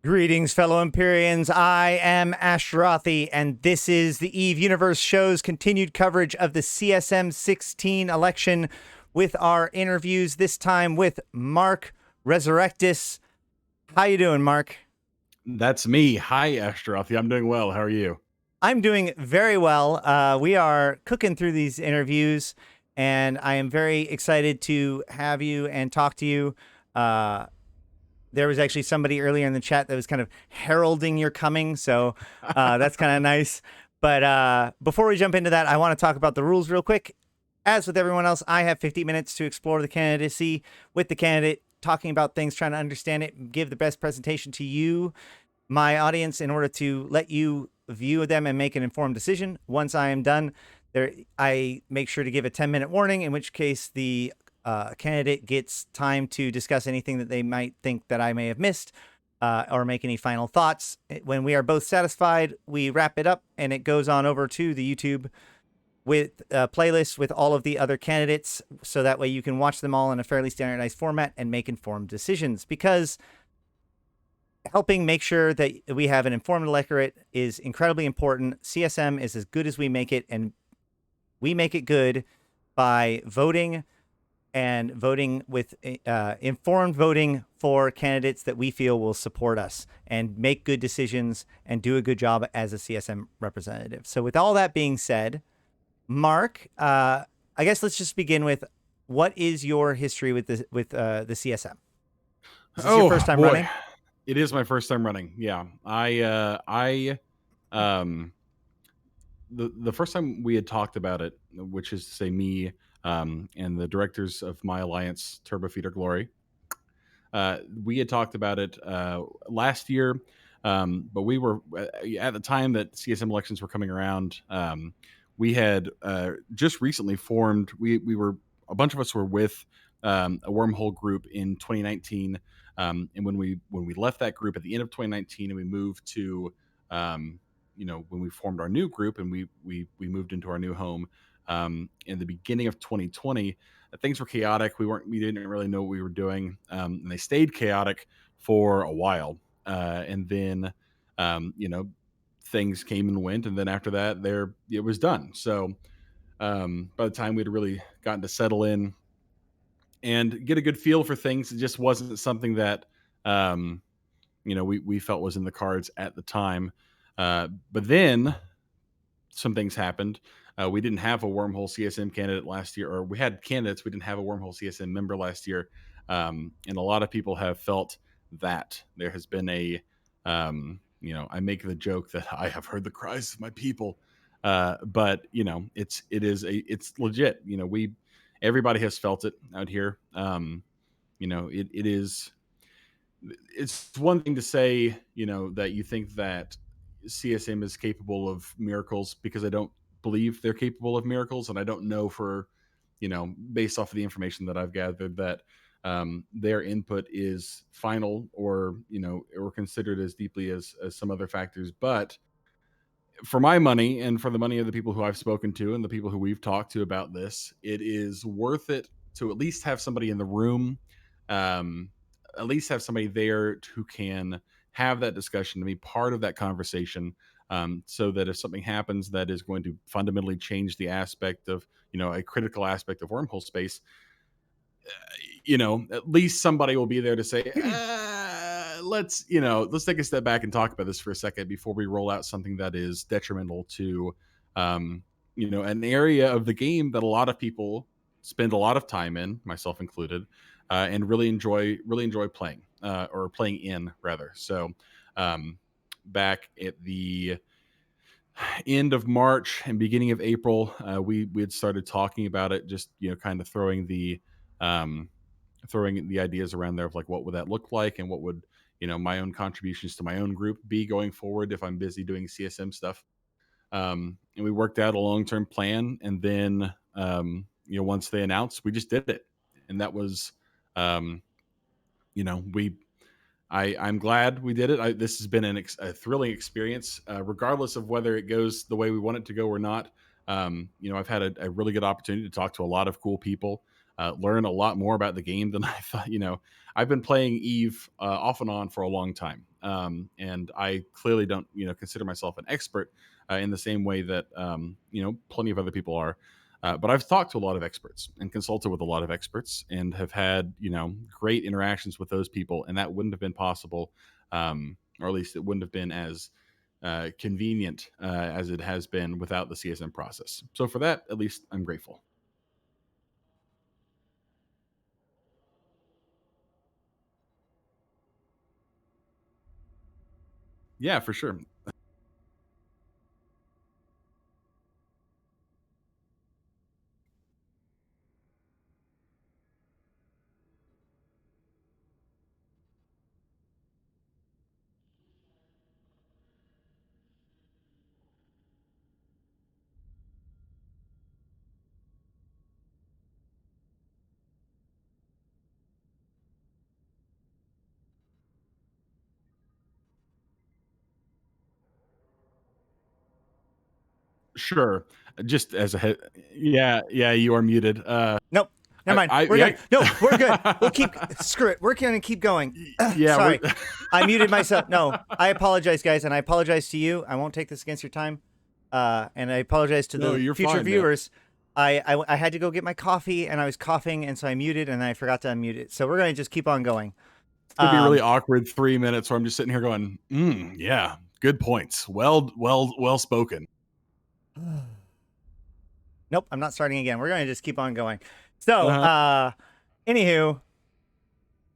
Greetings, fellow Empyreans. I am Ashtarothi, and this is the Eve Universe Show's continued coverage of the CSM 16 election with our interviews, this time with Mark Resurrectus. How you doing, Mark? That's me. Hi, Ashtarothi. I'm doing well. How are you? I'm doing very well. We are cooking through these interviews, and I am very excited to have you and talk to you. There was actually somebody earlier in the chat that was kind of heralding your coming, so that's kind of nice. But before we jump into that, I want to talk about the rules real quick. As with everyone else, I have 50 minutes to explore the candidacy with the candidate, talking about things, trying to understand it, give the best presentation to you, my audience, in order to let you view them and make an informed decision. Once I am done, I make sure to give a 10-minute warning, in which case the candidate gets time to discuss anything that they might think that I may have missed or make any final thoughts. When we are both satisfied, we wrap it up and it goes on over to the YouTube with a playlist with all of the other candidates, so that way you can watch them all in a fairly standardized format and make informed decisions, because helping make sure that we have an informed electorate is incredibly important. CSM is as good as we make it, and we make it good by voting and voting with informed voting for candidates that we feel will support us and make good decisions and do a good job as a CSM representative. So with all that being said, Mark, I guess let's just begin with, what is your history with the CSM? Is this your first time running? It is my first time running. Yeah. The first time we had talked about it, which is to say me and the directors of my alliance, Turbo Feeder Glory, we had talked about it last year, but we were at the time that CSM elections were coming around. We had just recently formed. We were, a bunch of us were with a wormhole group in 2019, and when we left that group at the end of 2019, and we moved to when we formed our new group and we moved into our new home in the beginning of 2020. Things were chaotic. We didn't really know what we were doing, and they stayed chaotic for a while, and then things came and went, and then after that, it was done. So by the time we'd really gotten to settle in and get a good feel for things, it just wasn't something that we felt was in the cards at the time. But then some things happened. We didn't have a wormhole CSM candidate last year, or we had candidates. We didn't have a wormhole CSM member last year, and a lot of people have felt that there has been a I make the joke that I have heard the cries of my people, but it's legit. Everybody has felt it out here. It's one thing to say that you think that CSM is capable of miracles, because I don't believe they're capable of miracles, and I don't know based off of the information that I've gathered, that their input is final or considered as deeply as some other factors. But for my money, and for the money of the people who I've spoken to and the people who we've talked to about this, it is worth it to at least have somebody in the room, at least have somebody there who can have that discussion, to be part of that conversation, so that if something happens that is going to fundamentally change the aspect of, a critical aspect of wormhole space, at least somebody will be there to say, let's take a step back and talk about this for a second before we roll out something that is detrimental to, an area of the game that a lot of people spend a lot of time in, myself included, and really enjoy playing, or playing in, rather. So back at the end of March and beginning of April, we had started talking about it, just kind of throwing the ideas around there of like, what would that look like, and what would my own contributions to my own group be going forward if I'm busy doing CSM stuff. And we worked out a long-term plan, and then once they announced, we just did it. And that was I'm glad we did it. This has been a thrilling experience, regardless of whether it goes the way we want it to go or not. I've had a really good opportunity to talk to a lot of cool people, learn a lot more about the game than I thought. I've been playing Eve off and on for a long time, and I clearly don't consider myself an expert in the same way that plenty of other people are. But I've talked to a lot of experts and consulted with a lot of experts and have had great interactions with those people, and that wouldn't have been possible, or at least it wouldn't have been as convenient as it has been without the CSM process. So for that, at least I'm grateful. Yeah, for sure. Sure. Just as a head, yeah, you are muted. Nope. Never mind. We're Yeah. good. No, we're good. We'll keep. Screw it. We're gonna keep going. Yeah, Sorry, I muted myself. No, I apologize, guys, and I apologize to you. I won't take this against your time, and I apologize to No, the you're future fine, man. viewers. I had to go get my coffee, and I was coughing, and so I muted, and I forgot to unmute it. So we're gonna just keep on going. It's gonna be a really awkward 3 minutes where I'm just sitting here going, yeah, good points. Well spoken. Nope, I'm not starting again. We're gonna just keep on going. So, anywho,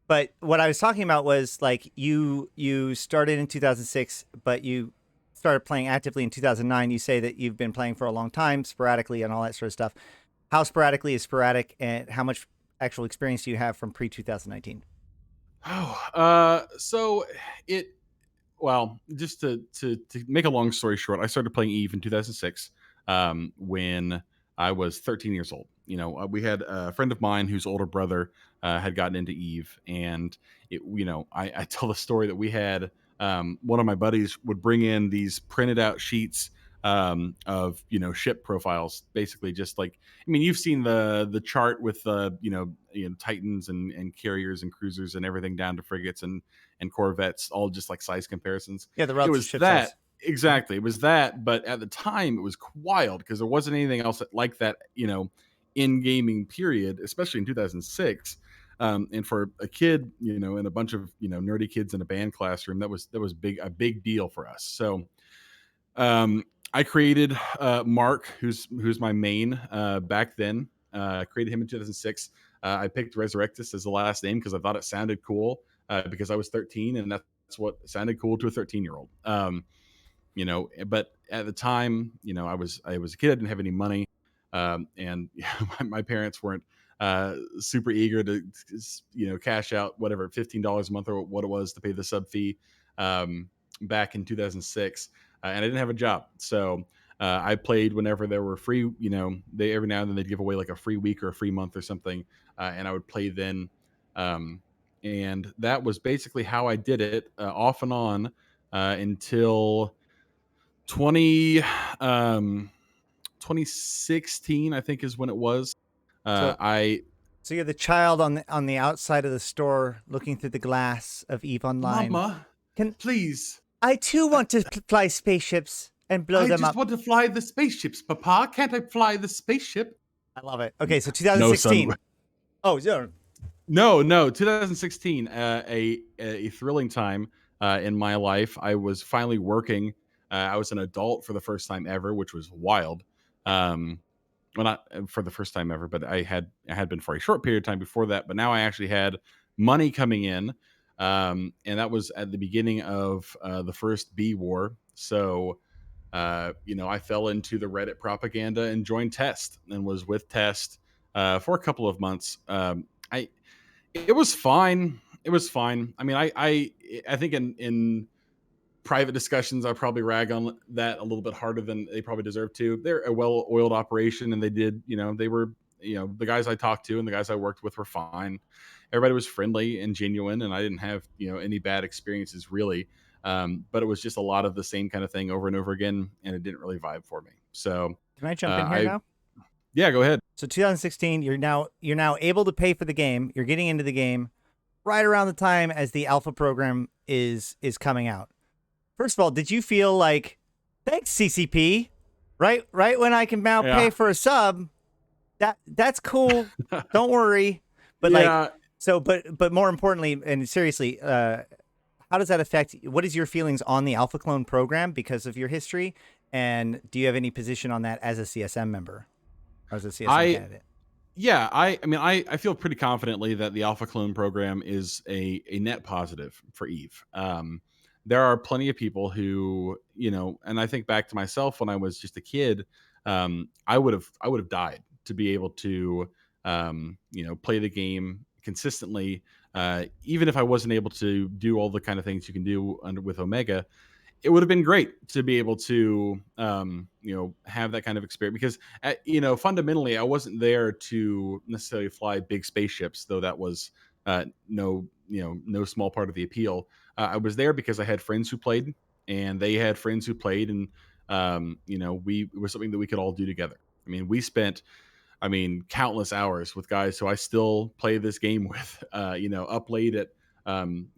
but what I was talking about was like you started in 2006, but you started playing actively in 2009. You say that you've been playing for a long time, sporadically, and all that sort of stuff. How sporadically is sporadic, and how much actual experience do you have from pre 2019? So it well, just to make a long story short, I started playing Eve in 2006 when I was 13 years old. We had a friend of mine whose older brother had gotten into Eve, and I tell the story that we had one of my buddies would bring in these printed out sheets of ship profiles, basically just like you've seen the chart with Titans and carriers and cruisers and everything down to frigates and corvettes, all just like size comparisons. Yeah, the It relative was ship that size. exactly. It was that, but at the time it was wild because there wasn't anything else like that, in gaming. Period, especially in 2006. And for a kid, and a bunch of nerdy kids in a band classroom, that was a big deal for us. So I created Mark, who's my main back then. I created him in 2006. I picked Resurrectus as the last name because I thought it sounded cool because I was 13, and that's what sounded cool to a 13-year-old. But at the time, I was a kid. I didn't have any money, and my parents weren't super eager to cash out whatever $15 a month or what it was to pay the sub fee back in 2006, and I didn't have a job, so I played whenever there were free. They every now and then they'd give away like a free week or a free month or something, and I would play then. And that was basically how I did it, off and on, until 20 um 2016, I think, is when it was. So, I so you're the child on the outside of the store, looking through the glass of Eve Online. Mama, Can please, I too want to fly spaceships and blow I them just up? want to fly the spaceships, Papa. Can't I fly the spaceship? I love it. Okay, so No, son. 2016. Oh, yeah. No, 2016, a thrilling time in my life. I was finally working. I was an adult for the first time ever, which was wild. Well, not for the first time ever, but I had been for a short period of time before that. But now I actually had money coming in, and that was at the beginning of the first B war. So, I fell into the Reddit propaganda and joined Test and was with Test for a couple of months. I It was fine. It was fine. I mean, I think in private discussions, I probably rag on that a little bit harder than they probably deserve to. They're a well-oiled operation, and they did, they were, the guys I talked to and the guys I worked with were fine. Everybody was friendly and genuine, and I didn't have, any bad experiences really. But it was just a lot of the same kind of thing over and over again, and it didn't really vibe for me. So, Can I jump in here I now? yeah, go ahead. So 2016, you're now able to pay for the game. You're getting into the game right around the time as the alpha program is coming out. First of all, did you feel like, thanks CCP, right when I can now pay Yeah. for a sub, that's cool. Don't worry. But like, Yeah. so, but more importantly, and seriously, how does that affect? What is your feelings on the Alpha Clone program because of your history? And do you have any position on that as a CSM member or as a CSM I candidate? Yeah, I mean, I feel pretty confidently that the Alpha Clone program is a net positive for Eve. There are plenty of people who, and I think back to myself when I was just a kid. I would have died to be able to, play the game consistently, even if I wasn't able to do all the kind of things you can do with Omega. It would have been great to be able to have that kind of experience because fundamentally I wasn't there to necessarily fly big spaceships, though that was no small part of the appeal. I was there because I had friends who played and they had friends who played, and it was something that we could all do together. I mean, we spent countless hours with guys who I still play this game with, up late at,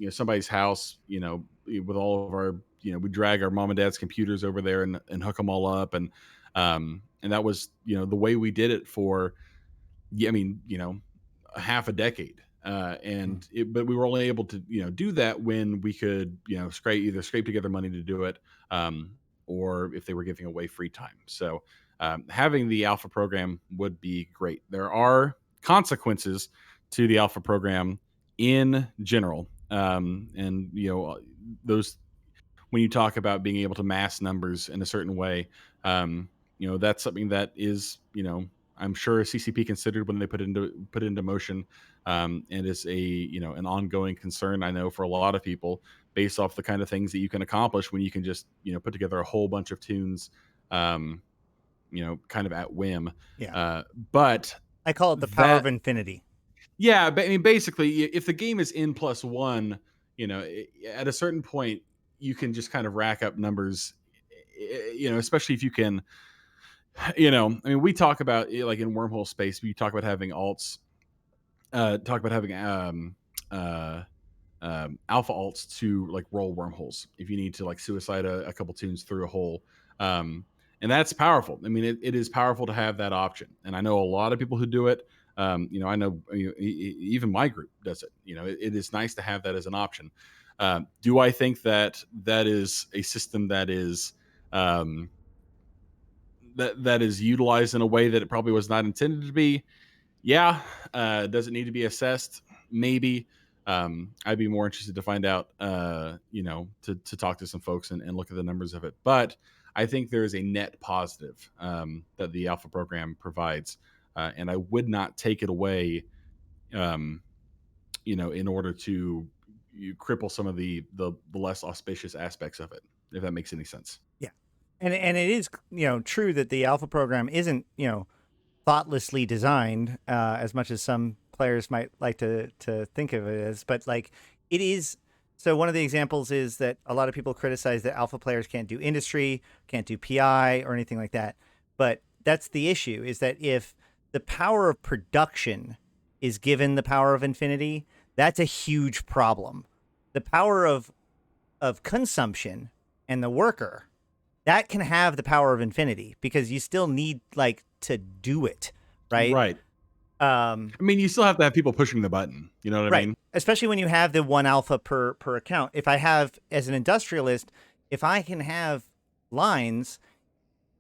somebody's house, with all of our, we drag our mom and dad's computers over there and hook them all up. And that was, the way we did it for, yeah, a half a decade. But we were only able to, do that when we could, scrape together money to do it, or if they were giving away free time. So having the alpha program would be great. There are consequences to the alpha program in general, and those when you talk about being able to mass numbers in a certain way, that's something that is, I'm sure CCP considered when they put it into motion, and is a an ongoing concern. I know for a lot of people, based off the kind of things that you can accomplish when you can just put together a whole bunch of tunes, um, kind of at whim. Yeah. But I call it the power of that infinity. Yeah, but I mean, basically, if the game is n+1, at a certain point, you can just kind of rack up numbers. Especially if you can, we talk about like in wormhole space, we talk about having alts, talk about having uh, alpha alts to like roll wormholes if you need to like suicide a couple tunes through a hole. Um, and that's powerful. I mean, it is powerful to have that option. And I know a lot of people who do it. I know even my group does it. It is nice to have that as an option. Do I think that that is a system that is um, that is utilized in a way that it probably was not intended to be? Yeah. Does it need to be assessed? Maybe. I'd be more interested to find out, to talk to some folks and look at the numbers of it. But I think there is a net positive that the alpha program provides. And I would not take it away, in order to cripple some of the less auspicious aspects of it, if that makes any sense. Yeah. And it is, true that the alpha program isn't, thoughtlessly designed, as much as some players might like to think of it as, but like it is. So one of the examples is that a lot of people criticize that alpha players can't do industry, can't do PI or anything like that. But that's the issue, is that if the power of production is given the power of infinity, that's a huge problem. The power of consumption and the worker, that can have the power of infinity because you still need like to do it, right? Right. You still have to have people pushing the button. You know what I Right. mean? Especially when you have the one alpha per account. If I have, as an industrialist, if I can have lines,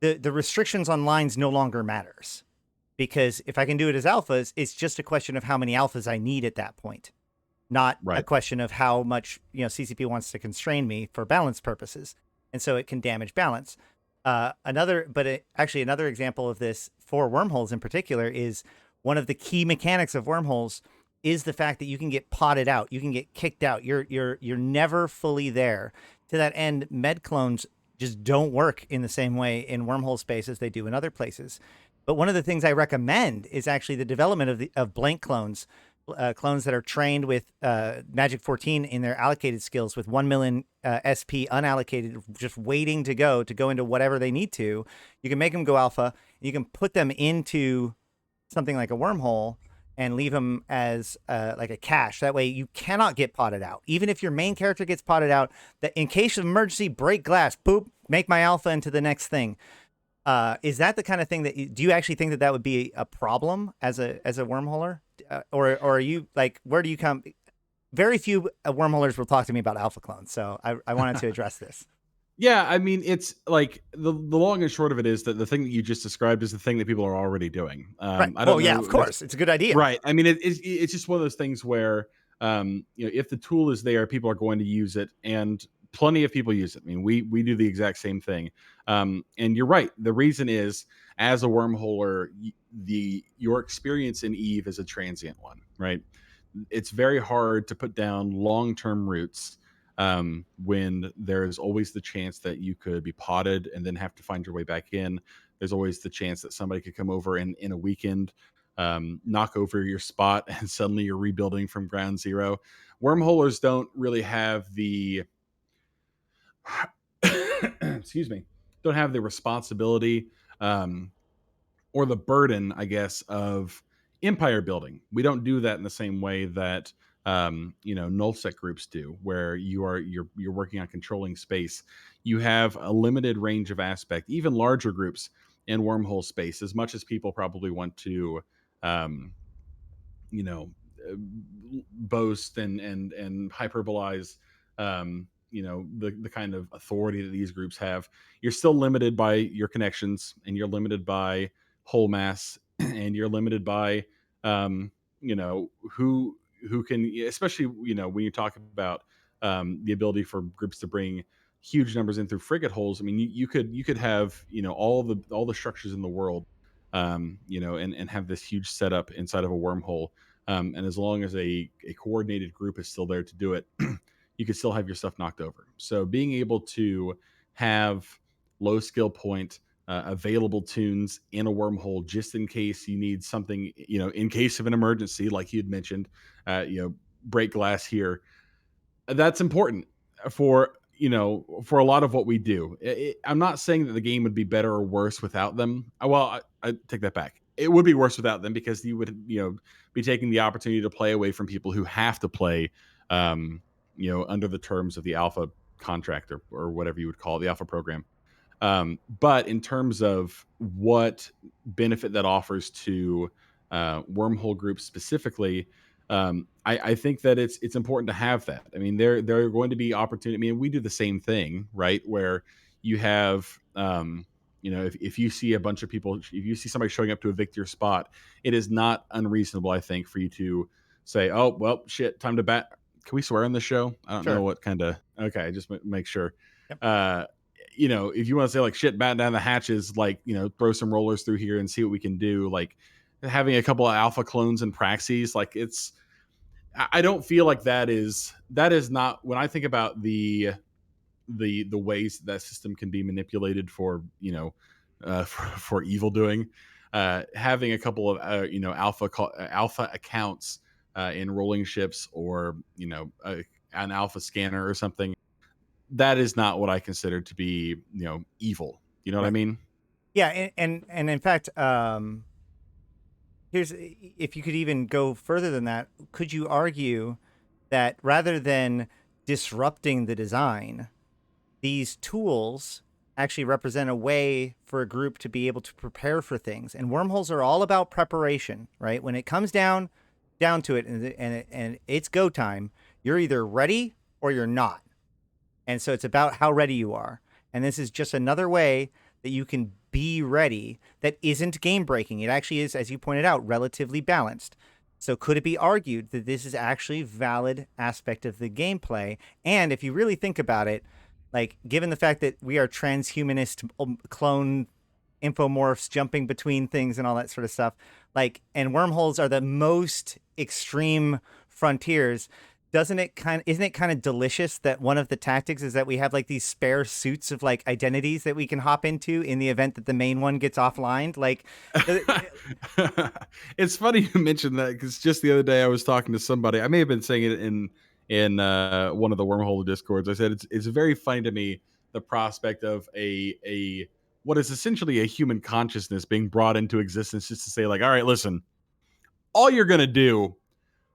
the restrictions on lines no longer matters, because if I can do it as alphas, it's just a question of how many alphas I need at that point, not a Right. question of how much CCP wants to constrain me for balance purposes, and so it can damage balance. Another example of this for wormholes in particular is one of the key mechanics of wormholes is the fact that you can get potted out, you can get kicked out. You're never fully there. To that end, med clones just don't work in the same way in wormhole space as they do in other places. But one of the things I recommend is actually the development of blank clones, clones that are trained with Magic 14 in their allocated skills with 1 million SP unallocated, just waiting to go into whatever they need to. You can make them go alpha. You can put them into something like a wormhole and leave them as like a cache. That way you cannot get potted out. Even if your main character gets potted out, that in case of emergency, break glass, boop, make my alpha into the next thing. Is that the kind of thing that do you actually think that that would be a problem as a wormholer, or are you like, where do you come? Very few wormholers will talk to me about alpha clones, so I wanted to address this. Yeah, I mean, it's like the long and short of it is that the thing that you just described is the thing that people are already doing. Right. I Well, don't yeah, know. of course, it's a good idea. Right. I mean, it's just one of those things where, if the tool is there, people are going to use it, and plenty of people use it. I mean, we do the exact same thing. And you're right. The reason is, as a wormholer, your experience in Eve is a transient one, right? It's very hard to put down long term roots, when there's always the chance that you could be potted and then have to find your way back in. There's always the chance that somebody could come over in a weekend, knock over your spot, and suddenly you're rebuilding from ground zero. Wormholers don't really have the excuse me, don't have the responsibility, um, or the burden, I guess, of empire building. We don't do that in the same way that, nullsec groups do, where you're working on controlling space. You have a limited range of aspect. Even larger groups in wormhole space, as much as people probably want to, um, you know uh, boast and hyperbolize, the kind of authority that these groups have. You're still limited by your connections, and you're limited by whole mass, and you're limited by, who can, especially, when you talk about, the ability for groups to bring huge numbers in through frigate holes. I mean, you could have, all the structures in the world, and have this huge setup inside of a wormhole. And as long as a coordinated group is still there to do it, you can still have your stuff knocked over. So being able to have low skill point, available tunes in a wormhole, just in case you need something, in case of an emergency, like you'd mentioned, break glass here, that's important for, for a lot of what we do. I'm not saying that the game would be better or worse without them. Well, I take that back. It would be worse without them, because you would, be taking the opportunity to play away from people who have to play, under the terms of the alpha contract, or whatever you would call it, the alpha program. But in terms of what benefit that offers to, wormhole groups specifically, I think that it's important to have that. I mean, there are going to be opportunity. I mean, we do the same thing, right? Where you have, if you see a bunch of people, if you see somebody showing up to evict your spot, it is not unreasonable, I think, for you to say, "Oh, well, shit, time to bat." Can we swear on the show? I don't know Sure. what kind of. Okay, just make sure. Yep. Uh, if you want to say like, shit, batten down the hatches, like, throw some rollers through here and see what we can do. Like, having a couple of alpha clones and praxis, like, I don't feel like that is not, when I think about the ways that system can be manipulated for, for evil doing. Having a couple of, alpha accounts, in rolling ships, or, an alpha scanner or something, that is not what I consider to be, evil. You know what I Right. mean? Yeah, and in fact, here's, if you could even go further than that, could you argue that rather than disrupting the design, these tools actually represent a way for a group to be able to prepare for things? And wormholes are all about preparation, right? When it comes down to it, and it's go time, you're either ready or you're not. And so it's about how ready you are. And this is just another way that you can be ready that isn't game breaking. It actually is, as you pointed out, relatively balanced. So could it be argued that this is actually a valid aspect of the gameplay? And if you really think about it, like, given the fact that we are transhumanist clone infomorphs jumping between things and all that sort of stuff, like, and wormholes are the most extreme frontiers, doesn't it kind of, isn't it kind of delicious that one of the tactics is that we have like these spare suits of like identities that we can hop into in the event that the main one gets offline? Like, It's funny you mentioned that, because just the other day I was talking to somebody. I may have been saying it in one of the wormhole discords. I said it's very funny to me, the prospect of a what is essentially a human consciousness being brought into existence just to say, like, all right, listen, all you're going to do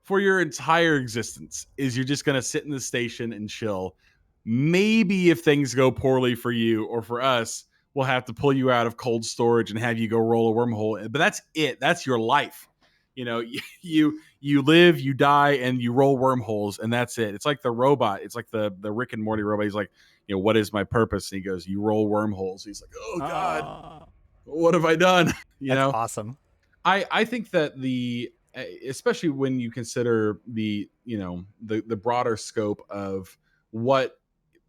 for your entire existence is you're just going to sit in the station and chill. Maybe if things go poorly for you or for us, we'll have to pull you out of cold storage and have you go roll a wormhole. But that's it. That's your life. You know, you live, you die, and you roll wormholes, and that's it. It's like the robot. It's like the Rick and Morty robot. He's like, you know, what is my purpose? And he goes, you roll wormholes. He's like, oh God, Oh, what have I done? You that's know, awesome. I think that especially when you consider the broader scope of what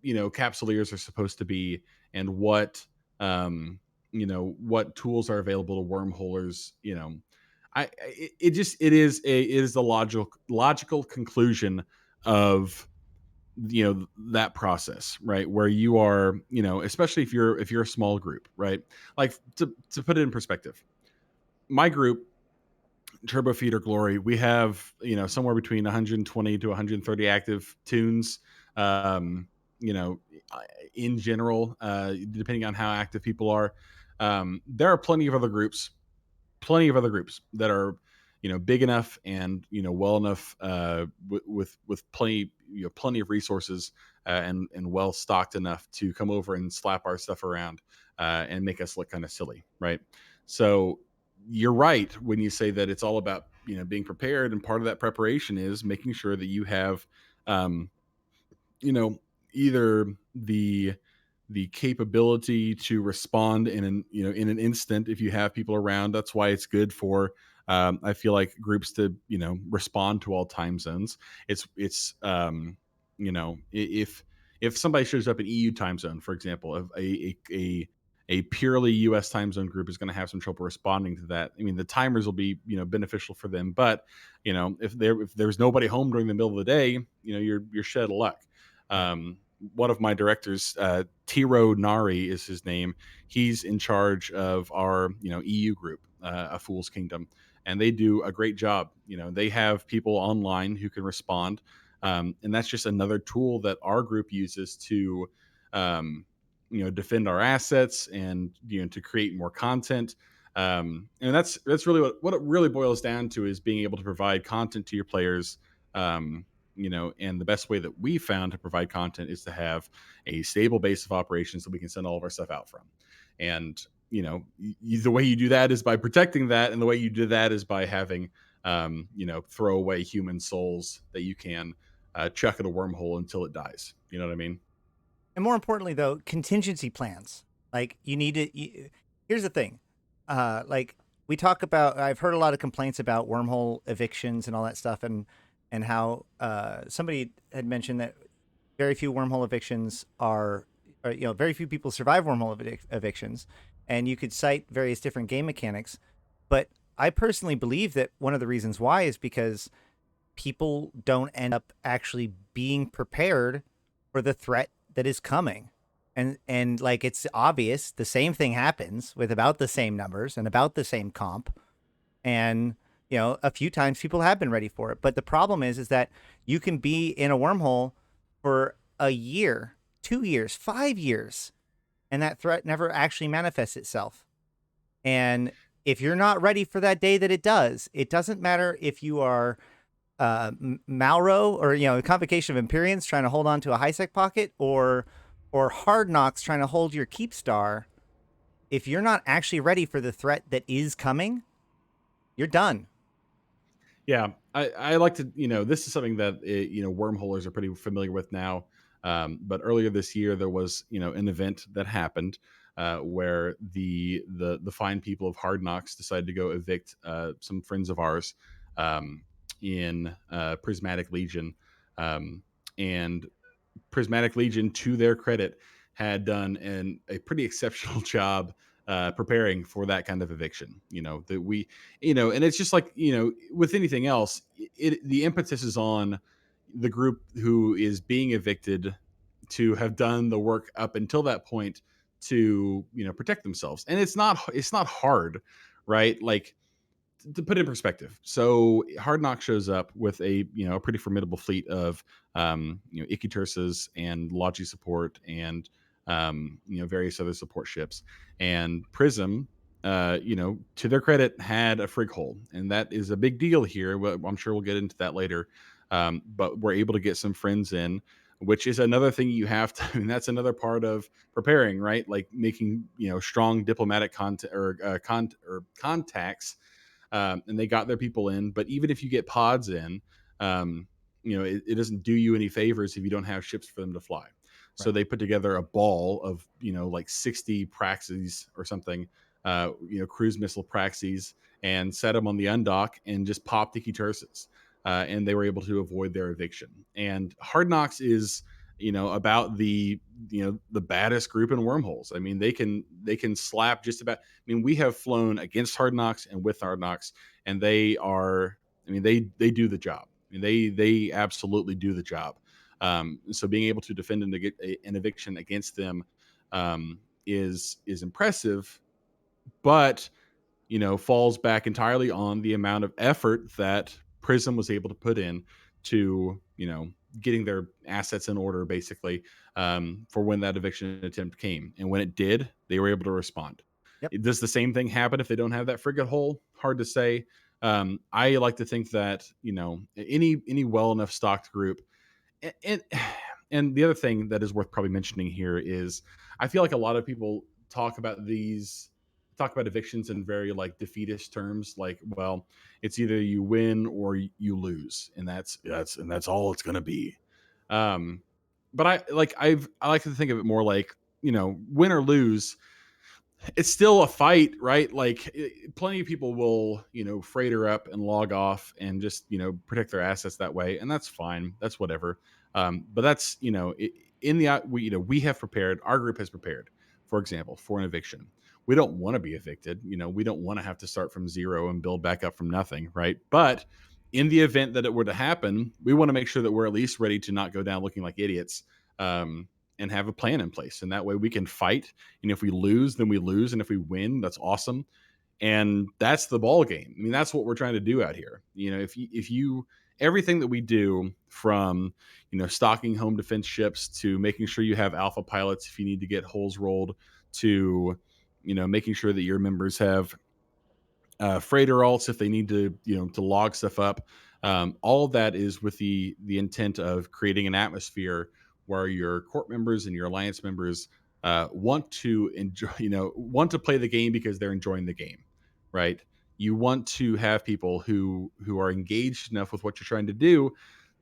capsuleers are supposed to be and what what tools are available to wormholers. It is the logical conclusion of that process, right, where you are, especially if you're a small group, right, like to put it in perspective, my group, Turbo Feeder Glory, we have somewhere between 120 to 130 active tunes. Um, you know, in general, depending on how active people are, there are plenty of other groups that are big enough and well enough, with plenty of resources, and well stocked enough to come over and slap our stuff around, and make us look kind of silly, right? So you're right when you say that it's all about being prepared, and part of that preparation is making sure that you have um, you know either the capability to respond in an instant if you have people around. That's why it's good for, I feel like, groups to respond to all time zones. If somebody shows up in EU time zone, for example, a purely US time zone group is going to have some trouble responding to that. I mean, the timers will be beneficial for them, but if there's nobody home during the middle of the day, you're shed of luck. Right. One of my directors, Tiro Nari is his name. He's in charge of our EU group, A Fool's Kingdom, and they do a great job. They have people online who can respond, and that's just another tool that our group uses to defend our assets and to create more content. And that's really what it really boils down to, is being able to provide content to your players. And the best way that we found to provide content is to have a stable base of operations that we can send all of our stuff out from. And the way you do that is by protecting that, and the way you do that is by having throwaway human souls that you can chuck at a wormhole until it dies. You know what I mean? And more importantly, though, contingency plans. Like you need to. Here's the thing. Like we talk about. I've heard a lot of complaints about wormhole evictions and all that stuff, and how somebody had mentioned that very few wormhole evictions or very few people survive wormhole evictions, and you could cite various different game mechanics. But I personally believe that one of the reasons why is because people don't end up actually being prepared for the threat that is coming. And like it's obvious the same thing happens with about the same numbers and about the same comp. And a few times people have been ready for it. But the problem is that you can be in a wormhole for a year, 2 years, 5 years, and that threat never actually manifests itself. And if you're not ready for that day that it doesn't matter if you are Malro or a convocation of Empyreans trying to hold on to a high sec pocket, or Hard Knocks trying to hold your keep star. If you're not actually ready for the threat that is coming, you're done. Yeah, I like to, this is something that, wormholers are pretty familiar with now. But earlier this year, there was, an event that happened where the fine people of Hard Knocks decided to go evict some friends of ours, in Prismatic Legion. And Prismatic Legion, to their credit, had done a pretty exceptional job preparing for that kind of eviction. That we, and it's just like with anything else, the impetus is on the group who is being evicted to have done the work up until that point to protect themselves, and it's not hard, right? Like, to put it in perspective, so Hard Knock shows up with a pretty formidable fleet of Ichthyrses and Logi support and various other support ships. And Prism, to their credit, had a frig hole, and that is a big deal here. I'm sure we'll get into that later. But we're able to get some friends in, which is another thing you have to. I mean, that's another part of preparing, right? Like making strong diplomatic contact or contacts, and they got their people in. But even if you get pods in, it doesn't do you any favors if you don't have ships for them to fly. So Right. they put together a ball of like 60 praxis or something, cruise missile praxis, and set them on the undock and just pop the Ketursis. And they were able to avoid their eviction. And Hard Knocks is about the baddest group in wormholes. I mean, they can slap just about. I mean, we have flown against Hard Knocks and with Hard Knocks, and they are. I mean, they do the job. I mean, they absolutely do the job. So being able to defend and to get an eviction against them is impressive, but falls back entirely on the amount of effort that Prism was able to put in to getting their assets in order, basically, for when that eviction attempt came. And when it did, they were able to respond. Yep. Does the same thing happen if they don't have that frigate hole? Hard to say. I like to think that any well enough stocked group, and and the other thing that is worth probably mentioning here is I feel like a lot of people talk about evictions in very like defeatist terms, like, well, it's either you win or you lose, and that's all it's going to be. But I like to think of it more like, win or lose, it's still a fight, right? Like plenty of people will, freighter up and log off and just, protect their assets that way, and that's fine. That's whatever. But that's, in the we have prepared. Our group has prepared, for example, for an eviction. We don't want to be evicted. We don't want to have to start from zero and build back up from nothing, right? But in the event that it were to happen, we want to make sure that we're at least ready to not go down looking like idiots. And have a plan in place, and that way we can fight. And if we lose, then we lose, and if we win, that's awesome. And that's the ball game. I mean, that's what we're trying to do out here. If you everything that we do, from stocking home defense ships to making sure you have alpha pilots if you need to get holes rolled, to making sure that your members have freighter alts if they need to to log stuff up. All of that is with the intent of creating an atmosphere where your court members and your alliance members want to enjoy, want to play the game because they're enjoying the game, right? You want to have people who are engaged enough with what you're trying to do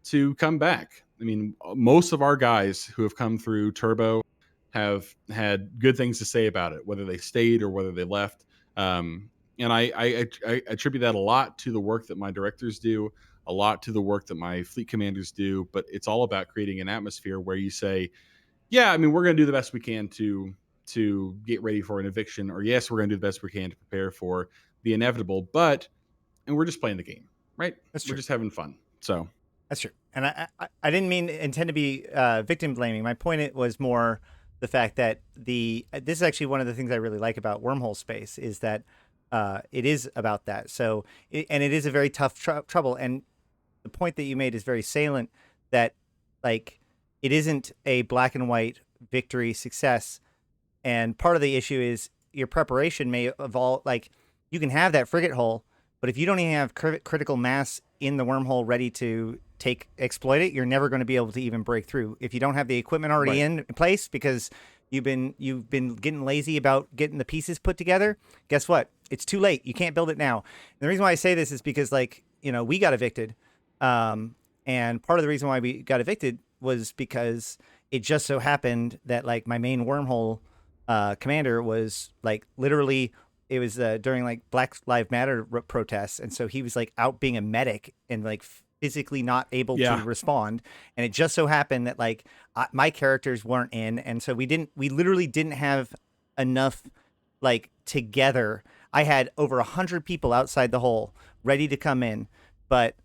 to come back. I mean, most of our guys who have come through Turbo have had good things to say about it, whether they stayed or whether they left. And I attribute that a lot to the work that my directors do, a lot to the work that my fleet commanders do. But it's all about creating an atmosphere where you say, yeah, I mean, we're going to do the best we can to get ready for an eviction, or yes, we're going to do the best we can to prepare for the inevitable. And we're just playing the game, right? That's We're true. just having fun. So That's true. And I didn't intend to be victim blaming. My point was more the fact that this is actually one of the things I really like about wormhole space is that it is about that. So and it is a very tough trouble. And the point that you made is very salient, that like it isn't a black and white victory success. And part of the issue is your preparation may evolve. Like you can have that frigate hull, but if you don't even have critical mass in the wormhole ready to exploit it, you're never going to be able to even break through. If you don't have the equipment already right, in place because you've been getting lazy about getting the pieces put together, guess what? It's too late. You can't build it now. And the reason why I say this is because we got evicted. And part of the reason why we got evicted was because it just so happened that like my main wormhole commander was like literally it was during like Black Lives Matter protests, and so he was like out being a medic and like physically not able to yeah, respond. And it just so happened that like my characters weren't in, and so we literally didn't have enough like together. I had over 100 people outside the hole ready to come in, but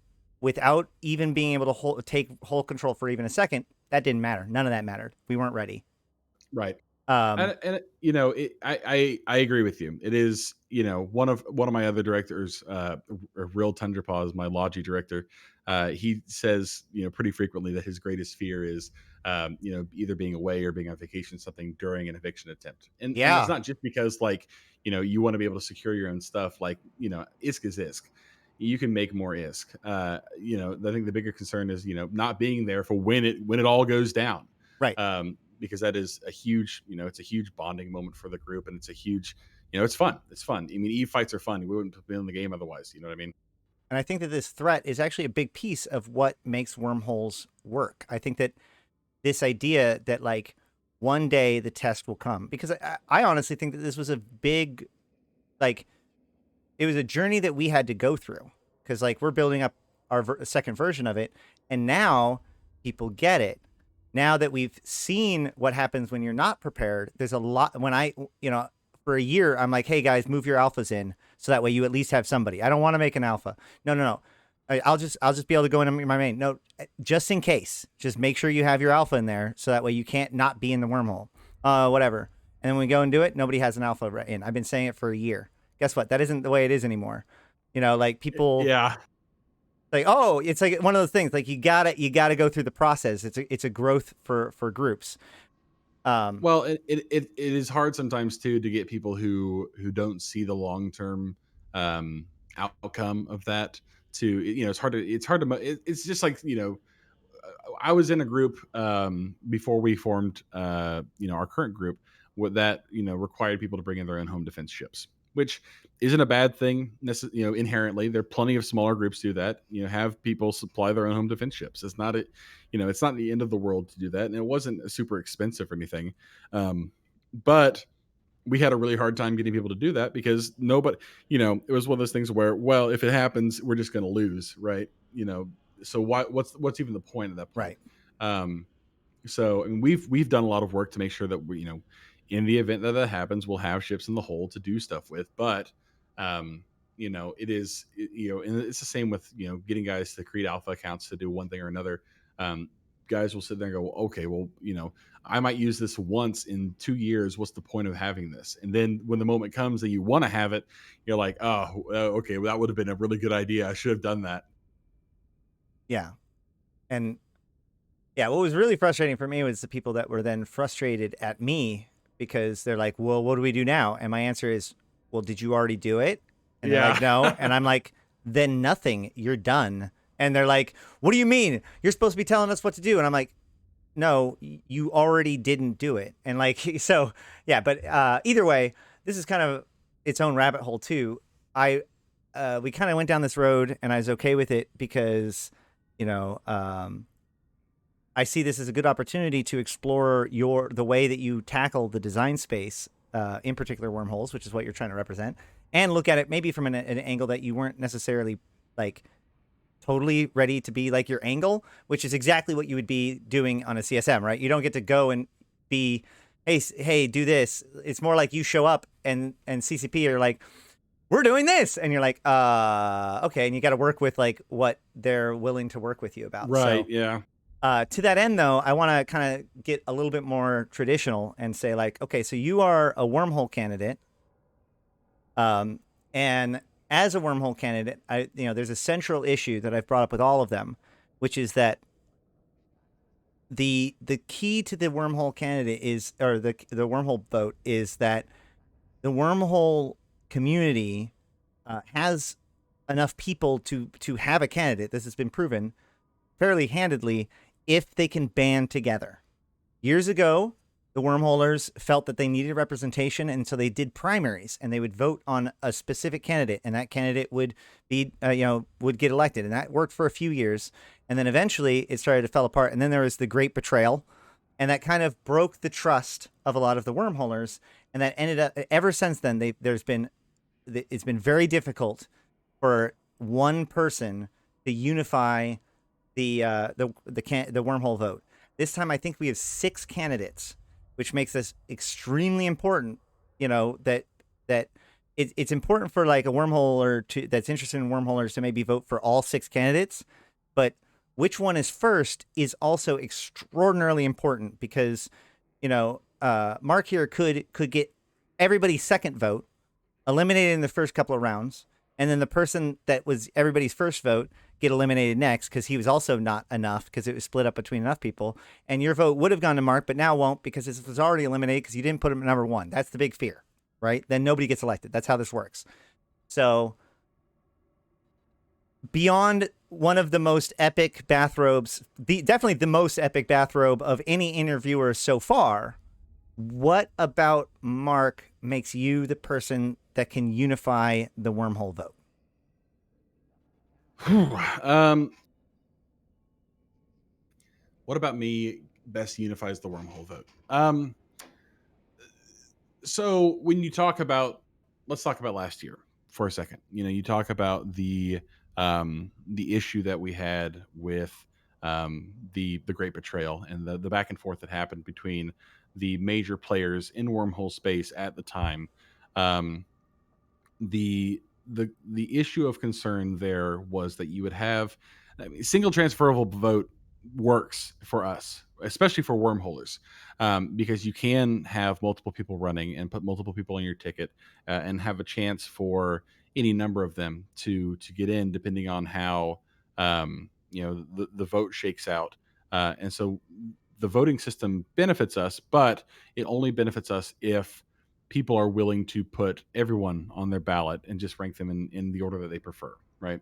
without even being able to take whole control for even a second, that didn't matter. None of that mattered. We weren't ready. right. Um, And I agree with you. It is one of my other directors, Real Tundra Paws, my Logi director. he says, pretty frequently that his greatest fear is, either being away or being on vacation, something during an eviction attempt. And it's Yeah. not just because like, you want to be able to secure your own stuff. Like, ISK is ISK. You can make more ISK. I think the bigger concern is, not being there for when it all goes down. Right. Because that is a huge, it's a huge bonding moment for the group, and it's a huge, it's fun. It's fun. I mean, Eve fights are fun. We wouldn't be in the game otherwise. You know what I mean? And I think that this threat is actually a big piece of what makes wormholes work. I think that this idea that like one day the test will come, because I honestly think that this was a big, like, it was a journey that we had to go through, because like we're building up our second version of it, and now people get it. Now that we've seen what happens when you're not prepared, there's a lot. When for a year, I'm like, hey guys, move your alphas in so that way you at least have somebody. I don't want to make an alpha. No. I'll just be able to go into my main. No, just in case, just make sure you have your alpha in there so that way you can't not be in the wormhole. Whatever. And then when we go and do it, nobody has an alpha in. I've been saying it for a year. Guess what? That isn't the way it is anymore. Like people. Yeah. Like, oh, it's like one of those things. Like you gotta go through the process. It's a growth for groups. Well, it is hard sometimes too to get people who don't see the long term outcome of that. It's hard to. It's just like I was in a group before we formed our current group that required people to bring in their own home defense ships, which isn't a bad thing. Inherently, there are plenty of smaller groups do that. Have people supply their own home defense ships. It's not it's not the end of the world to do that, and it wasn't super expensive or anything. But we had a really hard time getting people to do that because nobody, it was one of those things where, well, if it happens, we're just going to lose, right? So what's even the point at that point? Right. So I mean, we've done a lot of work to make sure that we, in the event that happens, we'll have ships in the hole to do stuff with. But and it's the same with getting guys to create alpha accounts to do one thing or another. Guys will sit there and go, okay, well, I might use this once in 2 years. What's the point of having this? And then when the moment comes that you want to have it, you're like, oh, okay, well, that would have been a really good idea. I should have done that. Yeah. And yeah, what was really frustrating for me was the people that were then frustrated at me because they're like, well, what do we do now? And my answer is, well, did you already do it? And they're like, no. And I'm like, then nothing. You're done. And they're like, what do you mean? You're supposed to be telling us what to do. And I'm like, no, you already didn't do it. And like, so yeah, but either way, this is kind of its own rabbit hole too. We kind of went down this road and I was okay with it because, I see this as a good opportunity to explore the way that you tackle the design space, in particular wormholes, which is what you're trying to represent, and look at it maybe from an angle that you weren't necessarily like totally ready to be like your angle, which is exactly what you would be doing on a CSM, right? You don't get to go and be, hey, do this. It's more like you show up and CCP are like, we're doing this. And you're like, okay. And you got to work with like what they're willing to work with you about. Right. So, yeah. To that end, though, I want to kind of get a little bit more traditional and say like, okay, so you are a wormhole candidate. And as a wormhole candidate, there's a central issue that I've brought up with all of them, which is that the key to the wormhole candidate is, or the wormhole vote is that the wormhole community has enough people to have a candidate. This has been proven fairly handedly if they can band together. Years ago, the wormholers felt that they needed representation, and so they did primaries, and they would vote on a specific candidate, and that candidate would be, would get elected, and that worked for a few years, and then eventually it started to fall apart, and then there was the Great Betrayal, and that kind of broke the trust of a lot of the wormholers, and that ended up, ever since then, it's been very difficult for one person to unify the wormhole vote. This time, I think we have 6 candidates, which makes this extremely important. That it's important for like a wormholer that's interested in wormholers to maybe vote for all 6 candidates, but which one is first is also extraordinarily important because, Mark here could get everybody's second vote, eliminated in the first couple of rounds, and then the person that was everybody's first vote get eliminated next because he was also not enough because it was split up between enough people. And your vote would have gone to Mark, but now won't because it was already eliminated because you didn't put him at number one. That's the big fear, right? Then nobody gets elected. That's how this works. So beyond one of the most epic bathrobes, definitely the most epic bathrobe of any interviewer so far, what about Mark makes you the person that can unify the wormhole vote? What about me best unifies the wormhole vote? So when you talk about, let's talk about last year for a second. You talk about the issue that we had with the Great Betrayal and the back and forth that happened between the major players in wormhole space at the time. Um, the issue of concern there was that you would have, I mean, single transferable vote works for us, especially for wormholers, because you can have multiple people running and put multiple people on your ticket, and have a chance for any number of them to get in, depending on how the vote shakes out. And so the voting system benefits us, but it only benefits us if people are willing to put everyone on their ballot and just rank them in the order that they prefer, right?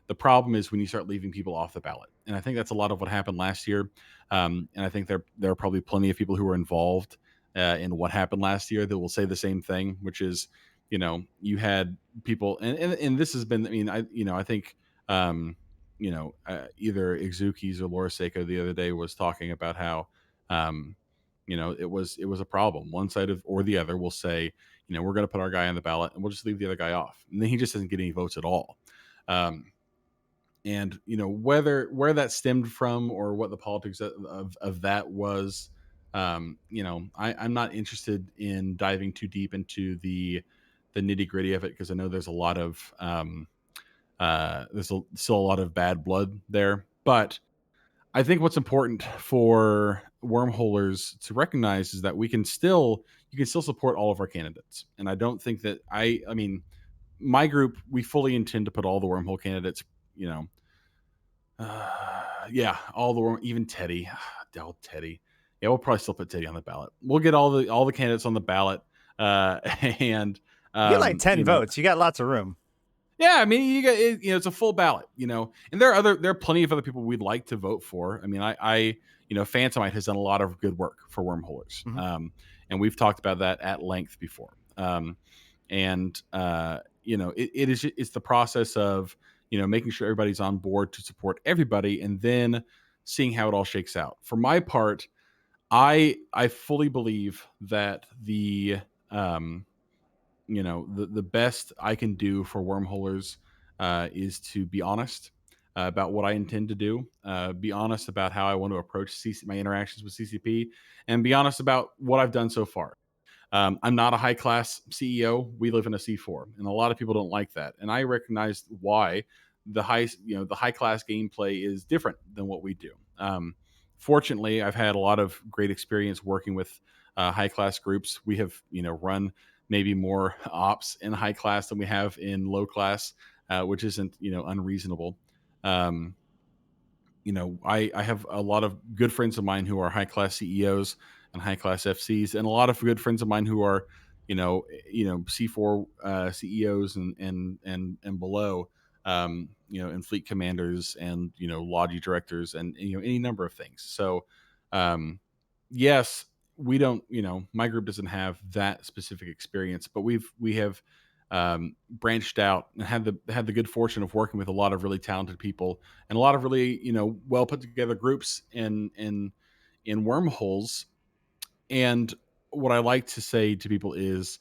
The problem is when you start leaving people off the ballot. And I think that's a lot of what happened last year. And I think there are probably plenty of people who were involved in what happened last year that will say the same thing, which is, you had people, and this has been, I mean, I think, either Exukis or Laura Seiko the other day was talking about how, um, it was a problem. One side of or the other will say, we're going to put our guy on the ballot and we'll just leave the other guy off, and then he just doesn't get any votes at all. And where that stemmed from or what the politics of that was, I'm not interested in diving too deep into the nitty gritty of it, because I know there's a lot of still a lot of bad blood there. But I think what's important for wormholers to recognize is that you can still support all of our candidates. And I don't think that I mean, my group, we fully intend to put all the wormhole candidates, you know, yeah, even Teddy, Del Teddy. Yeah, we'll probably still put Teddy on the ballot. We'll get all the candidates on the ballot, and You get like 10 votes. You got lots of room. yeah, I mean, it's a full ballot, and there are plenty of other people we'd like to vote for. I mean, Phantomite has done a lot of good work for wormholers, and we've talked about that at length before. And it's the process of making sure everybody's on board to support everybody, and then seeing how it all shakes out. For my part, I fully believe that the best I can do for wormholers is to be honest about what I intend to do, be honest about how I want to approach my interactions with CCP, and be honest about what I've done so far. I'm not a high class CEO. We live in a C4, and a lot of people don't like that. And I recognize why the high class gameplay is different than what we do. Fortunately, I've had a lot of great experience working with high class groups. We have run maybe more ops in high class than we have in low class, which isn't unreasonable. Um, I have a lot of good friends of mine who are high class CEOs and high class FCs, and a lot of good friends of mine who are, C4 CEOs and below, and fleet commanders and logi directors and any number of things. So, yes, we don't. My group doesn't have that specific experience, but we have branched out and had the good fortune of working with a lot of really talented people and a lot of really well put together groups in wormholes. And what I like to say to people is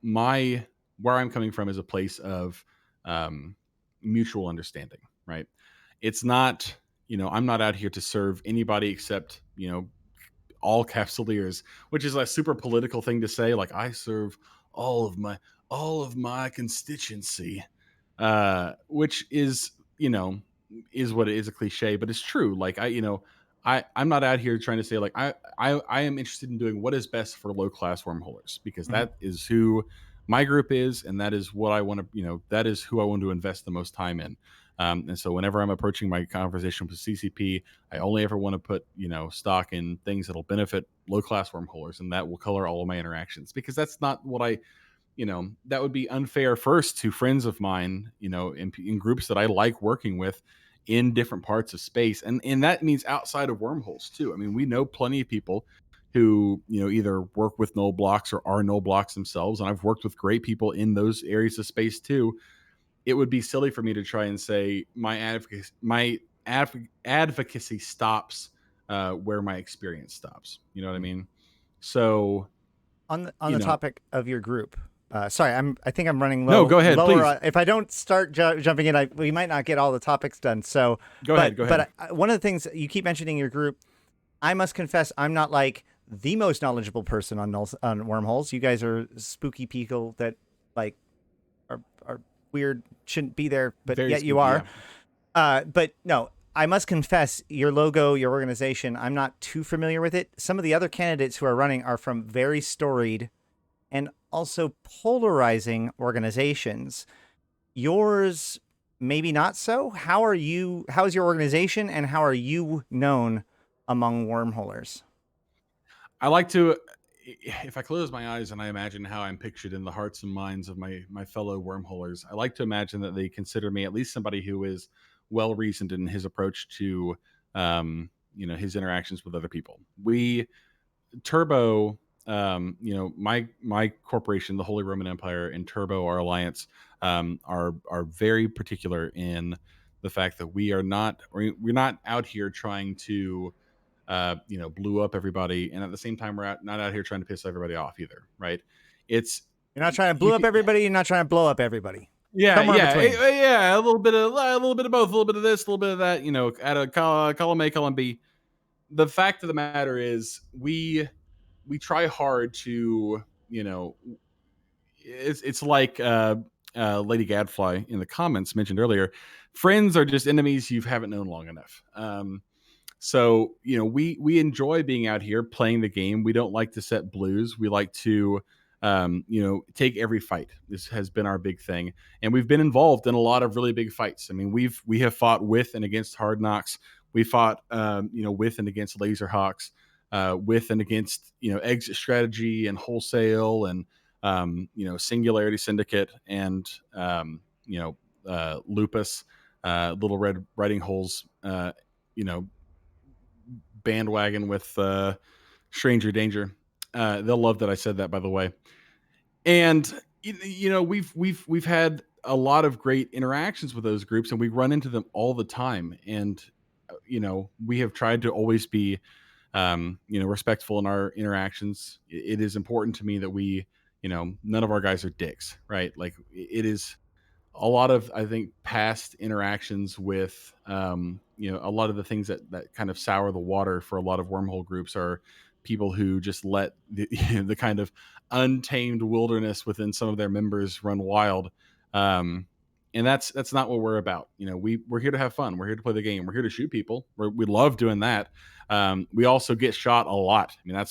my where I'm coming from is a place of mutual understanding, right? It's not, I'm not out here to serve anybody except all capsuleers, which is a super political thing to say. Like, I serve all of my constituency, which is is what it is, a cliche, but it's true. Like, I'm not out here trying to say like I am interested in doing what is best for low class wormholers, because Mm-hmm. that is who my group is, and that is what I want to, that is who I want to invest the most time in. And so whenever I'm approaching my conversation with CCP, I only ever want to put, stock in things that'll benefit low class wormholers, and that will color all of my interactions, because that's not what that would be unfair first to friends of mine, in groups that I like working with in different parts of space. And that means outside of wormholes too. I mean, we know plenty of people who, either work with null blocks or are null blocks themselves. And I've worked with great people in those areas of space too. It would be silly for me to try and say my advocacy stops where my experience stops. You know what I mean? So, On you the know, topic of your group, sorry, I think I'm running no, go ahead, lower. please. If I don't start jumping in, we might not get all the topics done. So, Go ahead. Go ahead. one of the things you keep mentioning your group, I must confess, I'm not like the most knowledgeable person on wormholes. You guys are spooky people that like are weird, shouldn't be there, but Very yet you spooky, are. yeah. But no, I must confess, your logo, your organization, I'm not too familiar with it. Some of the other candidates who are running are from very storied and also polarizing organizations. Yours, maybe not so. How is your organization, and how are you known among wormholers? I like to, if I close my eyes and I imagine how I'm pictured in the hearts and minds of my fellow wormholers, I like to imagine that they consider me at least somebody who is well reasoned in his approach to, his interactions with other people. We Turbo, my corporation, the Holy Roman Empire, and Turbo, our alliance, are very particular in the fact that we're not out here trying to blew up everybody, and at the same time, not out here trying to piss everybody off either, right? It's You're not trying to you blow up can, everybody. You're not trying to blow up everybody. yeah, Somewhere in yeah, between. yeah, a little bit of both, a little bit of this, a little bit of that. At a column A, column B. The fact of the matter is, we try hard to, it's like Lady Gadfly in the comments mentioned earlier. Friends are just enemies you haven't known long enough. So, we enjoy being out here playing the game. We don't like to set blues. We like to, take every fight. This has been our big thing, and we've been involved in a lot of really big fights. I mean, we have fought with and against Hard Knocks. We fought, with and against Laserhawks, with and against Exit Strategy and Wholesale, and Singularity Syndicate, and Lupus, Little Red Riding Holes. You know, bandwagon with Stranger Danger. They'll love that I said that, by the way. And we've had a lot of great interactions with those groups, and we run into them all the time. And we have tried to always be respectful in our interactions. It is important to me that we, none of our guys are dicks, right? Like, it is a lot of, I think, past interactions with a lot of the things that kind of sour the water for a lot of wormhole groups are people who just let the, the kind of untamed wilderness within some of their members run wild. And that's not what we're about. We're here to have fun. We're here to play the game. We're here to shoot people. We love doing that. We also get shot a lot. I mean,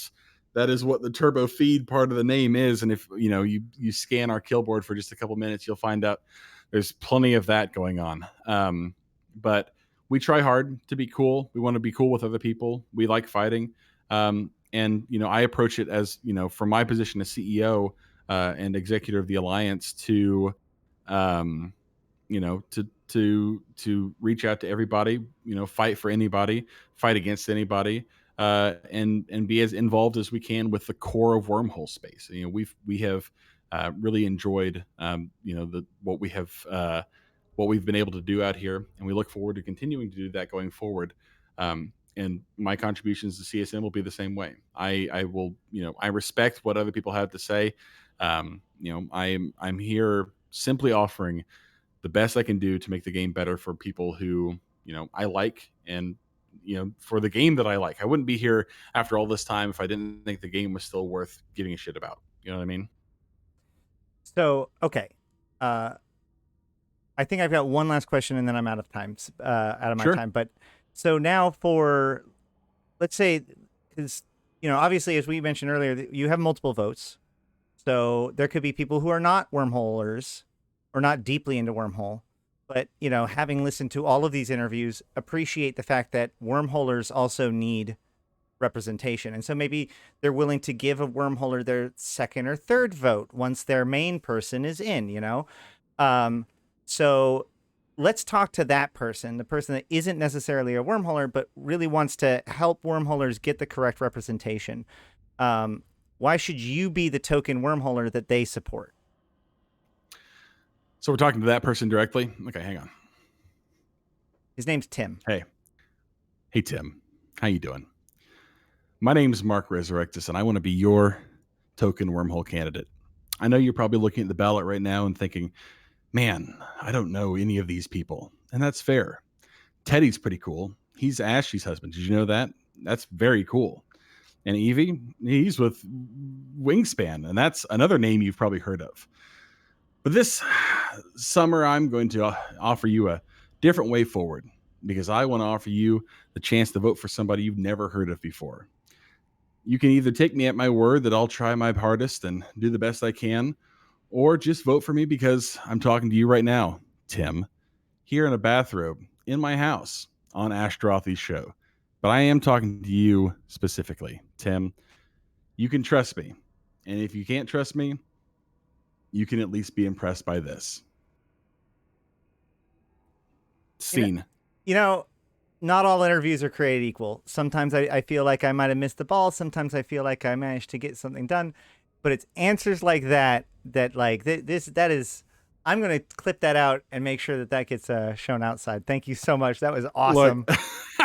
that is what the turbo feed part of the name is. And if you scan our kill board for just a couple minutes, you'll find out there's plenty of that going on. But we try hard to be cool. We want to be cool with other people. We like fighting. And I approach it as, from my position as CEO and executive of the alliance, to um, to reach out to everybody, fight for anybody, fight against anybody, and be as involved as we can with the core of wormhole space. We have really enjoyed what we've been able to do out here, and we look forward to continuing to do that going forward. And my contributions to CSM will be the same way. I will, I respect what other people have to say. I'm here simply offering the best I can do to make the game better for people who, I like, and, for the game that I like. I wouldn't be here after all this time if I didn't think the game was still worth giving a shit about. You know what I mean? So, okay. I think I've got one last question, and then I'm out of my Sure. time. But so now for, let's say, because obviously, as we mentioned earlier, you have multiple votes. So there could be people who are not wormholers or not deeply into wormhole, but having listened to all of these interviews, appreciate the fact that wormholers also need representation. And so maybe they're willing to give a wormholer their second or third vote once their main person is in. So let's talk to that person, the person that isn't necessarily a wormholer, but really wants to help wormholers get the correct representation. Why should you be the token wormholer that they support? So we're talking to that person directly. Okay, hang on. His name's Tim. Hey Tim, how you doing? My name's Mark Resurrectus, and I want to be your token wormhole candidate. I know you're probably looking at the ballot right now and thinking, man, I don't know any of these people. And that's fair. Teddy's pretty cool. He's Ashley's husband. Did you know that? That's very cool. And Evie, he's with Wingspan, and that's another name you've probably heard of. But this summer, I'm going to offer you a different way forward, because I want to offer you the chance to vote for somebody you've never heard of before. You can either take me at my word that I'll try my hardest and do the best I can, or just vote for me because I'm talking to you right now, Tim, here in a bathrobe in my house on Ashtrothy's show. But I am talking to you specifically, Tim. You can trust me. And if you can't trust me, you can at least be impressed by this. Scene. Not all interviews are created equal. Sometimes I feel like I might have missed the ball. Sometimes I feel like I managed to get something done. But it's answers like that is. I'm going to clip that out and make sure that gets shown outside. Thank you so much. That was awesome. Look,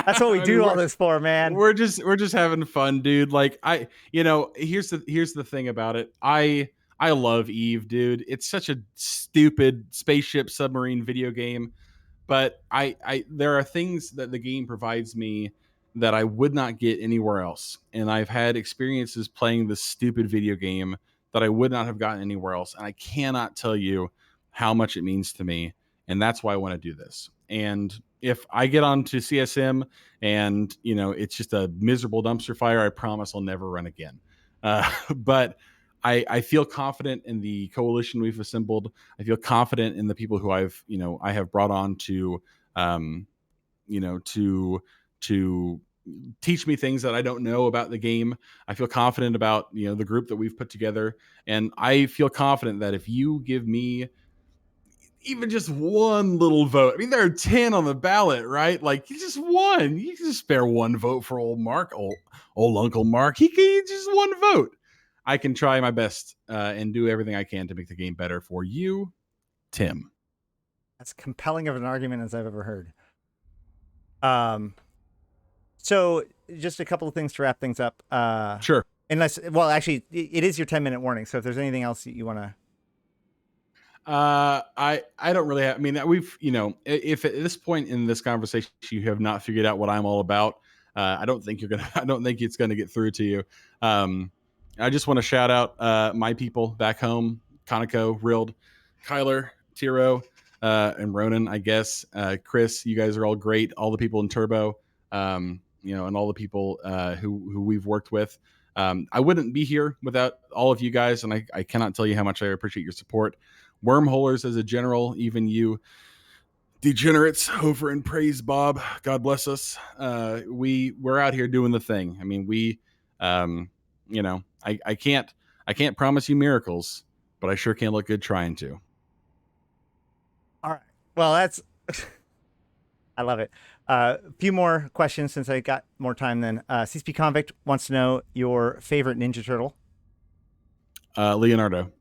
that's what we do all this for, man. We're just having fun, dude. Like here's the thing about it. I love Eve, dude. It's such a stupid spaceship submarine video game, but there are things that the game provides me that I would not get anywhere else. And I've had experiences playing this stupid video game that I would not have gotten anywhere else. And I cannot tell you how much it means to me. And that's why I want to do this. And if I get onto CSM and, it's just a miserable dumpster fire, I promise I'll never run again. But I feel confident in the coalition we've assembled. I feel confident in the people who I have brought on to teach me things that I don't know about the game. I feel confident about, the group that we've put together. And I feel confident that if you give me even just one little vote, I mean, there are 10 on the ballot, right? Like, just one. You can just spare one vote for old Mark, old Uncle Mark. He can just one vote. I can try my best and do everything I can to make the game better for you, Tim. That's compelling of an argument as I've ever heard. So just a couple of things to wrap things up. Sure. Actually, it is your 10-minute warning. So if there's anything else you want to. I don't really have, I mean, we've, if at this point in this conversation, you have not figured out what I'm all about, I don't think it's going to get through to you. I just want to shout out, my people back home, Conoco, Rild, Kyler, Tiro, and Ronan, I guess, Chris, you guys are all great. All the people in Turbo, and all the people, who we've worked with. I wouldn't be here without all of you guys, and I cannot tell you how much I appreciate your support. Wormholers as a general, even you degenerates over in Praise Bob, God bless us. We're out here doing the thing. I mean, I can't promise you miracles, but I sure can look good trying to. All right. Well, that's I love it. A few more questions since I got more time then. CSP Convict wants to know your favorite Ninja Turtle. Leonardo.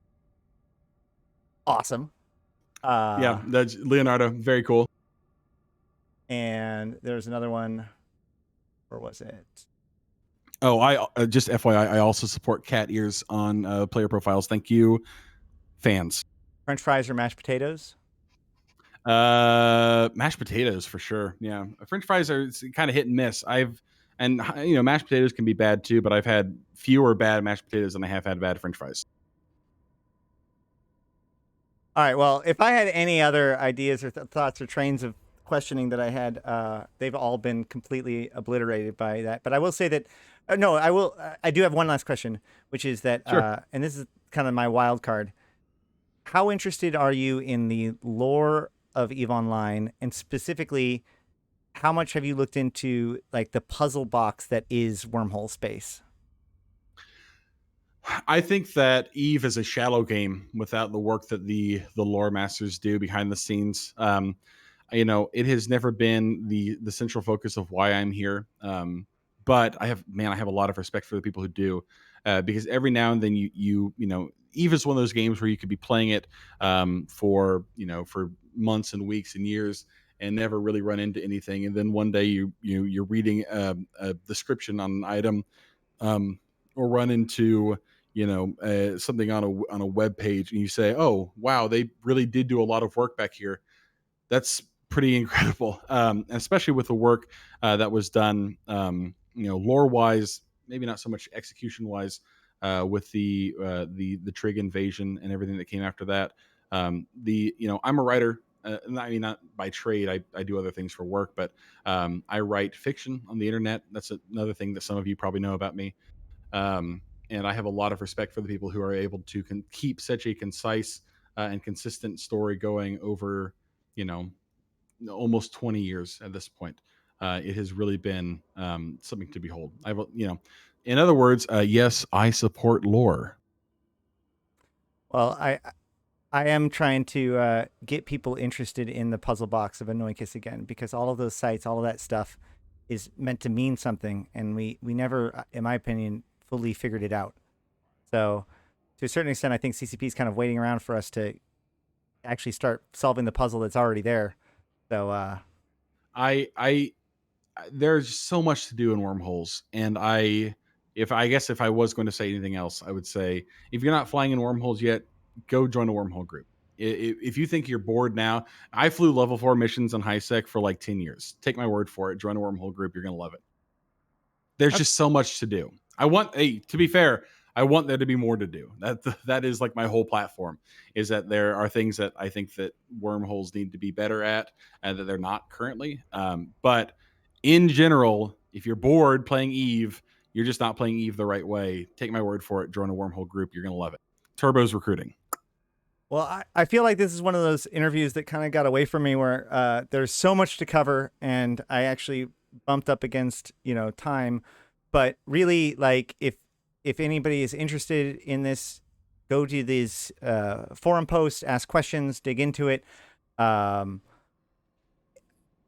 Awesome. Yeah, that's Leonardo. Very cool. And there's another one. Where was it? Oh, I just FYI, I also support cat ears on player profiles. Thank you, fans. French fries or mashed potatoes? Mashed potatoes for sure. Yeah, French fries are kind of hit and miss. Mashed potatoes can be bad too, but I've had fewer bad mashed potatoes than I have had bad French fries. All right. Well, if I had any other ideas or thoughts or trains of questioning that I had, they've all been completely obliterated by that. But I will say that, no, I will. I do have one last question, which is that, sure. And this is kind of my wild card. How interested are you in the lore of EVE Online, and specifically, how much have you looked into like the puzzle box that is wormhole space? I think that Eve is a shallow game without the work that the lore masters do behind the scenes. It has never been the central focus of why I'm here. But I have a lot of respect for the people who do, because every now and then Eve is one of those games where you could be playing it for months and weeks and years and never really run into anything, and then one day you're reading a description on an item, um, or run into something on a web page, and you say, "Oh, wow, they really did do a lot of work back here." That's pretty incredible, especially with the work that was done, lore wise, maybe not so much execution wise, with the Trig invasion and everything that came after that. I'm a writer. I mean, not by trade. I do other things for work, but I write fiction on the internet. That's another thing that some of you probably know about me. And I have a lot of respect for the people who are able to keep such a concise and consistent story going over, you know, almost 20 years at this point. It has really been something to behold. In other words, yes, I support lore. Well, I am trying to get people interested in the puzzle box of Anoinkus again, because all of those sites, all of that stuff is meant to mean something, and we never, in my opinion, fully figured it out. So to a certain extent, I think CCP is kind of waiting around for us to actually start solving the puzzle that's already there. So I there's so much to do in wormholes, and if I was going to say anything else, I would say if you're not flying in wormholes yet, go join a wormhole group. If you think you're bored now, I flew level 4 missions on high sec for like 10 years. Take my word for it. Join a wormhole group. You're gonna love it. There's okay. just so much to do. To be fair, I want there to be more to do. That is like my whole platform, is that there are things that I think that wormholes need to be better at and that they're not currently. But in general, if you're bored playing Eve, you're just not playing Eve the right way. Take my word for it. Join a wormhole group. You're gonna love it. Turbo's recruiting. Well, I feel like this is one of those interviews that kind of got away from me, where there's so much to cover, and I actually bumped up against time. But really, like, if anybody is interested in this, go to these forum posts, ask questions, dig into it. Um,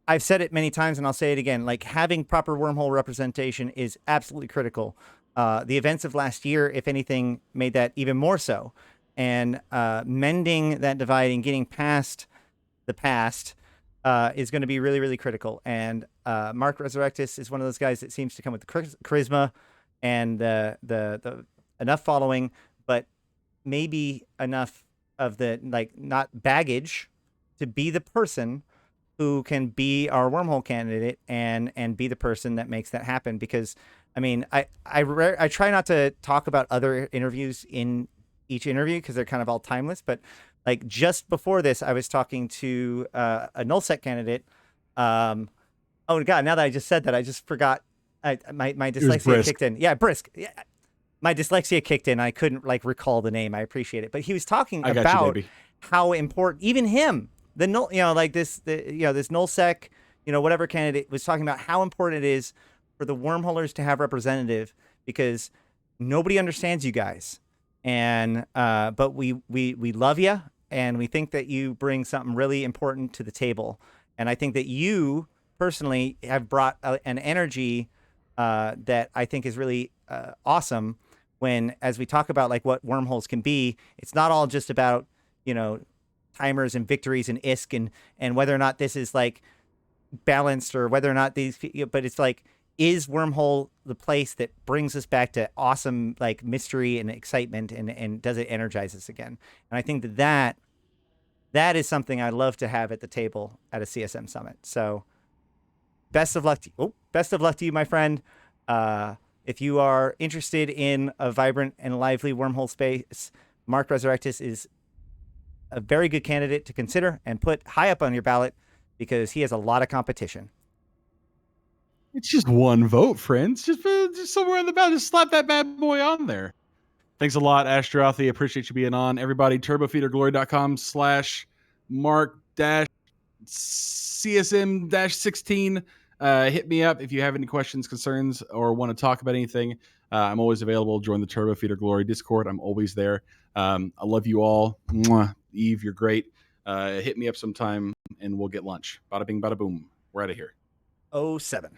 I've said it many times, and I'll say it again. Like, having proper wormhole representation is absolutely critical. The events of last year, if anything, made that even more so. And mending that divide and getting past the past is going to be really, really critical. And Mark Resurrectus is one of those guys that seems to come with the charisma and the enough following, but maybe enough of the, like, not baggage to be the person who can be our wormhole candidate and be the person that makes that happen. Because I mean, I try not to talk about other interviews in each interview because they're kind of all timeless. But like, just before this, I was talking to a nullsec candidate. Oh god, now that I just said that, I just forgot. My It was dyslexia brisk. kicked in. Yeah, Brisk. Yeah, my dyslexia kicked in. I couldn't like recall the name. I appreciate it, but he was talking I got you, about baby. how important even him, the null, like this nullsec, whatever candidate, was talking about how important it is for the wormholers to have representative, because nobody understands you guys, and but we love you, and we think that you bring something really important to the table, and I think that you personally have brought an energy that I think is really awesome. When, as we talk about like what wormholes can be, it's not all just about timers and victories and ISK and whether or not this is like balanced, or whether or not these, but it's like, is wormhole the place that brings us back to awesome like mystery and excitement, and does it energize us again? And I think that is something I love to have at the table at a CSM summit. So best of luck to you. Oh, best of luck to you, my friend. If you are interested in a vibrant and lively wormhole space, Mark Resurrectus is a very good candidate to consider and put high up on your ballot, because he has a lot of competition. It's just one vote, friends. Just somewhere on the ballot. Just slap that bad boy on there. Thanks a lot, Astrothi. Appreciate you being on. Everybody, turbofeederglory.com/mark-csm-16. Hit me up if you have any questions, concerns, or want to talk about anything. I'm always available. Join the Turbo Feeder Glory Discord. I'm always there. I love you all. Mwah. Eve, you're great. Hit me up sometime and we'll get lunch. Bada bing, bada boom. We're out of here. 07.